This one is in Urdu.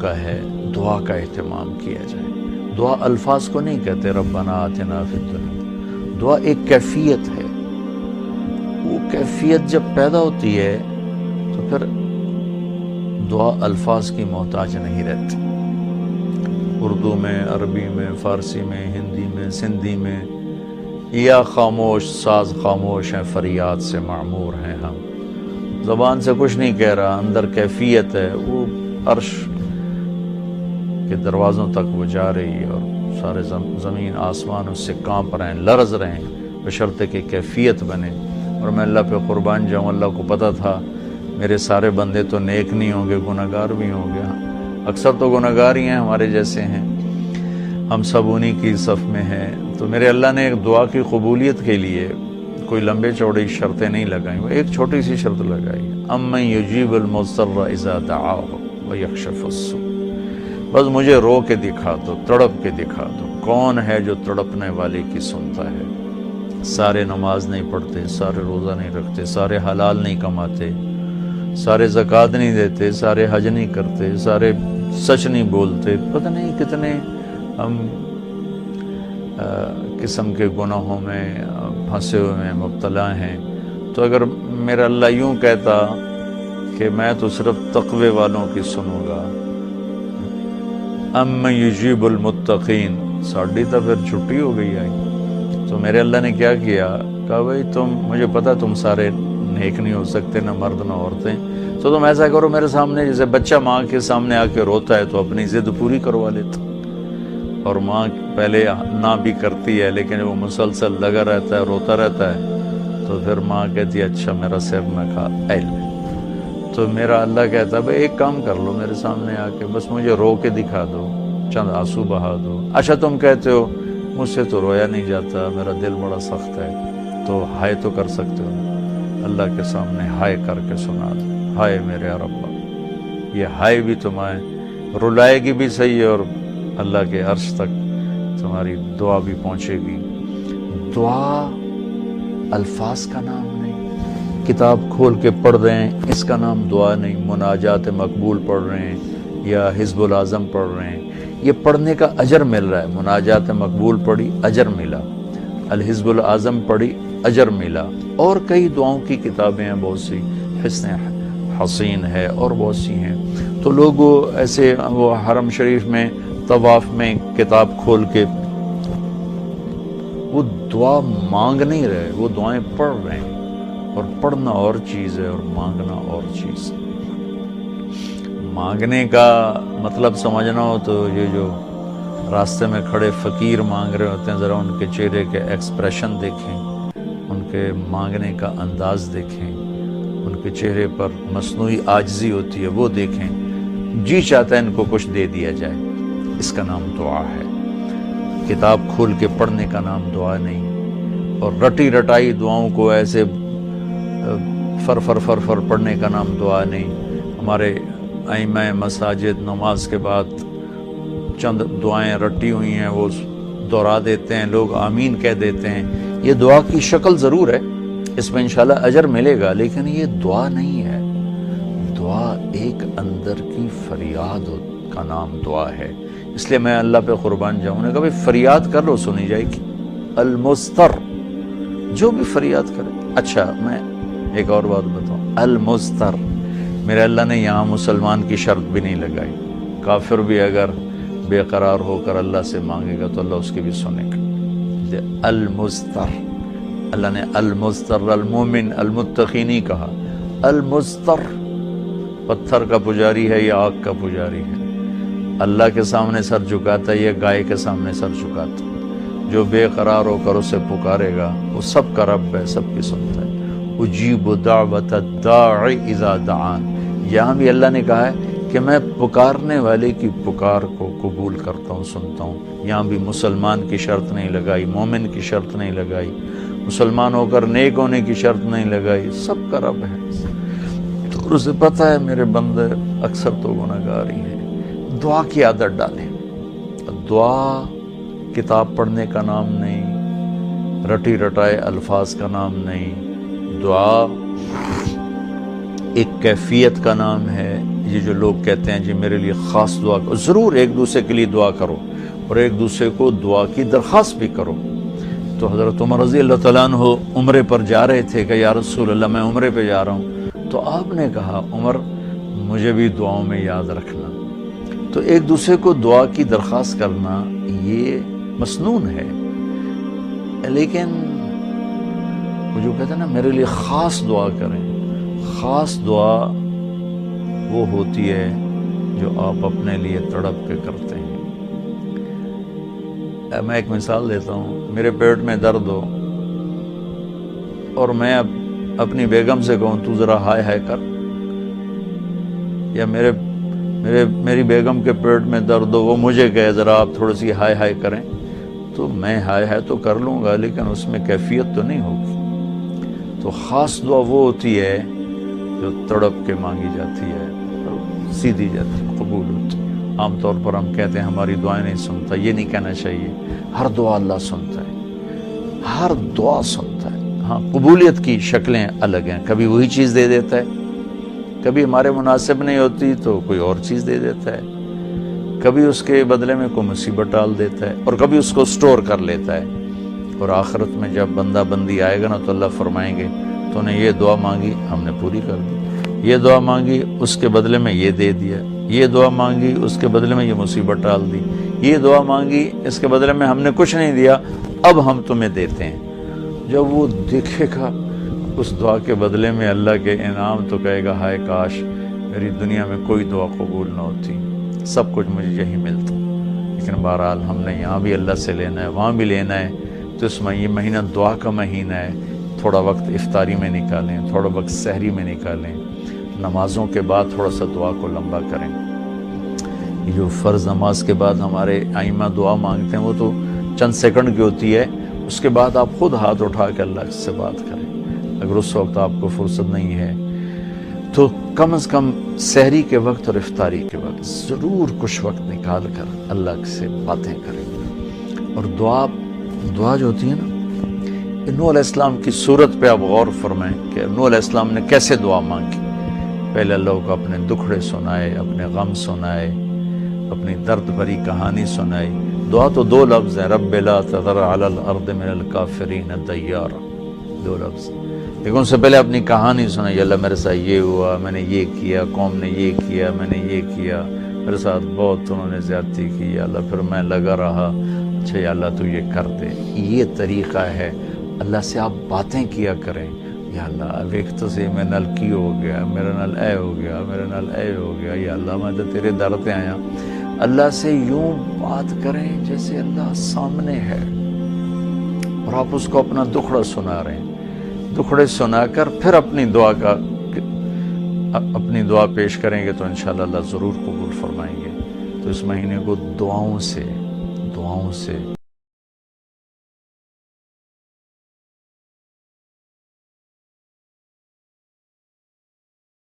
کا ہے دعا کا اہتمام کیا جائے۔ دعا الفاظ کو نہیں کہتے ربنا آتنا فی الدنیا، دعا ایک کیفیت ہے۔ وہ کیفیت جب پیدا ہوتی ہے تو پھر دعا الفاظ کی محتاج نہیں رہتی۔ اردو میں، عربی میں، فارسی میں، ہندی میں، سندھی میں، یا خاموش ساز خاموش ہیں، فریاد سے معمور ہیں ہم، زبان سے کچھ نہیں کہہ رہا، اندر کیفیت ہے، وہ عرش کے دروازوں تک وہ جا رہی ہے اور سارے زمین آسمان اس سے کانپ رہے ہیں، لرز رہے ہیں، بشرطے کہ کیفیت بنے۔ اور میں اللہ پہ قربان جاؤں، اللہ کو پتہ تھا میرے سارے بندے تو نیک نہیں ہوں گے، گناہگار بھی ہوں گے، اکثر تو گناہگار ہی ہیں، ہمارے جیسے ہیں، ہم سب انہی کی صف میں ہیں۔ تو میرے اللہ نے ایک دعا کی قبولیت کے لیے کوئی لمبے چوڑی شرطیں نہیں لگائیں، وہ ایک چھوٹی سی شرط لگائی، امن یجیب المضطر اذا دعاہ ویکشف السوء۔ بس مجھے رو کے دکھا دو، تڑپ کے دکھا دو، کون ہے جو تڑپنے والے کی سنتا ہے۔ سارے نماز نہیں پڑھتے، سارے روزہ نہیں رکھتے، سارے حلال نہیں کماتے، سارے زکوٰۃ نہیں دیتے، سارے حج نہیں کرتے، سارے سچ نہیں بولتے، پتہ نہیں کتنے ہم قسم کے گناہوں میں پھنسے ہوئے ہیں، مبتلا ہیں۔ تو اگر میرا اللہ یوں کہتا کہ میں تو صرف تقوی والوں کی سنوں گا، امن یجیب المتقین، ساڑھی تو پھر چھٹی ہو گئی آئی۔ تو میرے اللہ نے کیا کیا، کہا بھائی تم، مجھے پتا تم سارے نیک نہیں ہو سکتے، نہ مرد نہ عورتیں، تو تم ایسا کرو میرے سامنے، جیسے بچہ ماں کے سامنے آ کے روتا ہے تو اپنی ضد پوری کروا لیتا، اور ماں پہلے نہ بھی کرتی ہے لیکن وہ مسلسل لگا رہتا ہے، روتا رہتا ہے، تو پھر ماں کہتی ہے اچھا میرا سیب میں کھا علم۔ تو میرا اللہ کہتا ہے بھائی ایک کام کر لو میرے سامنے آ کے، بس مجھے رو کے دکھا دو، چند آنسو بہا دو۔ اچھا تم کہتے ہو مجھ سے تو رویا نہیں جاتا، میرا دل بڑا سخت ہے، تو ہائے تو کر سکتے ہو، اللہ کے سامنے ہائے کر کے سنا دو، ہائے میرے رب۔ یہ ہائے بھی تمہیں رلائے گی بھی صحیح، اور اللہ کے عرش تک تمہاری دعا بھی پہنچے گی۔ دعا الفاظ کا نام نہیں، کتاب کھول کے پڑھ رہے ہیں اس کا نام دعا نہیں، مناجات مقبول پڑھ رہے ہیں یا حزب العظم پڑھ رہے ہیں، یہ پڑھنے کا اجر مل رہا ہے۔ مناجات مقبول پڑھی، اجر ملا، الحزب العظم پڑھی، اجر ملا، اور کئی دعاؤں کی کتابیں ہیں بہت سی، حسن حسین ہے اور بہت سی ہیں۔ تو لوگ ایسے وہ حرم شریف میں طواف میں کتاب کھول کے وہ دعا مانگ نہیں رہے، وہ دعائیں پڑھ رہے ہیں، اور پڑھنا اور چیز ہے اور مانگنا اور چیز ہے۔ مانگنے کا مطلب سمجھنا ہو تو یہ جو راستے میں کھڑے فقیر مانگ رہے ہوتے ہیں، ذرا ان کے چہرے کے ایکسپریشن دیکھیں، ان کے مانگنے کا انداز دیکھیں، ان کے چہرے پر مصنوعی عاجزی ہوتی ہے وہ دیکھیں، جی چاہتا ہے ان کو کچھ دے دیا جائے، اس کا نام دعا ہے۔ کتاب کھول کے پڑھنے کا نام دعا نہیں، اور رٹی رٹائی دعاؤں کو ایسے فر فر فر فر پڑھنے کا نام دعا نہیں۔ ہمارے ائمہ مساجد نماز کے بعد چند دعائیں رٹی ہوئی ہیں وہ دہرا دیتے ہیں، لوگ آمین کہہ دیتے ہیں، یہ دعا کی شکل ضرور ہے، اس میں انشاءاللہ اجر ملے گا، لیکن یہ دعا نہیں ہے۔ دعا ایک اندر کی فریاد کا نام دعا ہے، اس لیے میں اللہ پہ قربان جاؤں نے کہا بھائی فریاد کر لو سنی جائے گی، المضطر، جو بھی فریاد کرے۔ اچھا میں ایک اور بات بتاؤں، المضطر، میرے اللہ نے یہاں مسلمان کی شرط بھی نہیں لگائی، کافر بھی اگر بے قرار ہو کر اللہ سے مانگے گا تو اللہ اس کی بھی سنے گا۔ المضطر، اللہ نے المضطر المومن المتقی نہیں کہا، المضطر، پتھر کا پجاری ہے یا آگ کا پجاری ہے، اللہ کے سامنے سر جھکاتا ہے یا گائے کے سامنے سر جھکاتا ہے، جو بے قرار ہو کر اسے پکارے گا وہ سب کا رب ہے، سب کی سنتا ہے۔ اجیب دعوت الداعی اذا دعان، یہاں بھی اللہ نے کہا ہے کہ میں پکارنے والے کی پکار کو قبول کرتا ہوں، سنتا ہوں۔ یہاں بھی مسلمان کی شرط نہیں لگائی، مومن کی شرط نہیں لگائی، مسلمان ہو کر نیک ہونے کی شرط نہیں لگائی، سب کا رب ہے۔ تو اسے پتہ ہے میرے بندے اکثر تو گناہگار ہی ہیں۔ دعا کی عادت ڈالیں۔ دعا کتاب پڑھنے کا نام نہیں، رٹی رٹائے الفاظ کا نام نہیں، دعا ایک کیفیت کا نام ہے۔ یہ جو لوگ کہتے ہیں جی میرے لیے خاص دعا کرو، ضرور ایک دوسرے کے لیے دعا کرو اور ایک دوسرے کو دعا کی درخواست بھی کرو۔ تو حضرت عمر رضی اللہ تعالیٰ عنہ عمرے پر جا رہے تھے کہ یا رسول اللہ میں عمرے پہ جا رہا ہوں، تو آپ نے کہا عمر مجھے بھی دعاؤں میں یاد رکھنا۔ تو ایک دوسرے کو دعا کی درخواست کرنا یہ مسنون ہے، لیکن وہ جو کہتے ہیں نا میرے لیے خاص دعا کریں، خاص دعا وہ ہوتی ہے جو آپ اپنے لیے تڑپ کے کرتے ہیں۔ میں ایک مثال دیتا ہوں، میرے پیٹ میں درد ہو اور میں اپنی بیگم سے کہوں تو ذرا ہائے ہائے کر، یا میری بیگم کے پیٹ میں درد ہو وہ مجھے کہے ذرا آپ تھوڑی سی ہائے ہائے کریں، تو میں ہائے ہائے تو کر لوں گا لیکن اس میں کیفیت تو نہیں ہوگی۔ تو خاص دعا وہ ہوتی ہے جو تڑپ کے مانگی جاتی ہے، سیدھی جاتی ہے، قبول ہوتی ہے۔ عام طور پر ہم کہتے ہیں ہماری دعائیں نہیں سنتا، یہ نہیں کہنا چاہیے، ہر دعا اللہ سنتا ہے، ہر دعا سنتا ہے۔ ہاں قبولیت کی شکلیں الگ ہیں، کبھی وہی چیز دے دیتا ہے، کبھی ہمارے مناسب نہیں ہوتی تو کوئی اور چیز دے دیتا ہے، کبھی اس کے بدلے میں کوئی مصیبت ڈال دیتا ہے، اور کبھی اس کو سٹور کر لیتا ہے۔ اور آخرت میں جب بندہ بندی آئے گا نا تو اللہ فرمائیں گے تو نے یہ دعا مانگی ہم نے پوری کر دی، یہ دعا مانگی اس کے بدلے میں یہ دے دیا، یہ دعا مانگی اس کے بدلے میں یہ مصیبت ڈال دی، یہ دعا مانگی اس کے بدلے میں ہم نے کچھ نہیں دیا اب ہم تمہیں دیتے ہیں۔ جب وہ دیکھے گا اس دعا کے بدلے میں اللہ کے انعام تو کہے گا ہائے کاش میری دنیا میں کوئی دعا قبول نہ ہوتی، سب کچھ مجھے یہی ملتا۔ لیکن بہرحال ہم نے یہاں بھی اللہ سے لینا ہے، وہاں بھی لینا ہے، تو اس میں یہ مہینہ دعا کا مہینہ ہے، تھوڑا وقت افطاری میں نکالیں، تھوڑا وقت سحری میں نکالیں، نمازوں کے بعد تھوڑا سا دعا کو لمبا کریں۔ یہ جو فرض نماز کے بعد ہمارے ائمہ دعا مانگتے ہیں وہ تو چند سیکنڈ کی ہوتی ہے، اس کے بعد آپ خود ہاتھ اٹھا کے اللہ سے بات کریں۔ اگر اس وقت آپ کو فرصت نہیں ہے تو کم از کم سحری کے وقت اور افطاری کے وقت ضرور کچھ وقت نکال کر اللہ سے باتیں کریں۔ اور دعا جو ہوتی ہے نا، نوح علیہ السلام کی صورت پہ آپ غور فرمائیں کہ نوح علیہ السلام نے کیسے دعا مانگی۔ پہلے اللہ کو اپنے دکھڑے سنائے، اپنے غم سنائے، اپنی درد بھری کہانی سنائی۔ دعا تو دو لفظ ہیں، رب لا تذر علی الارض من الکافرین دیارا، دو لفظ، لیکن ان سے پہلے اپنی کہانی سنائی، اللہ میرے ساتھ یہ ہوا، میں نے یہ کیا، قوم نے یہ کیا، میں نے یہ کیا، میرے ساتھ بہت انہوں نے زیادتی کی، یا اللہ پھر میں لگا رہا، اچھا یا اللہ تو یہ کر دے۔ یہ طریقہ ہے، اللہ سے آپ باتیں کیا کریں، یا اللہ ویک تو سے میں نل کی ہو گیا، میرا نل اے ہو گیا، میرا نل اے ہو گیا، یا اللہ میں تو تیرے در پہ آیا۔ اللہ سے یوں بات کریں جیسے اللہ سامنے ہے، اور آپ اس کو اپنا دکھڑا سنا رہے ہیں، دکھڑے سنا کر پھر اپنی دعا پیش کریں گے تو انشاءاللہ اللہ ضرور قبول فرمائیں گے۔ تو اس مہینے کو دعاؤں سے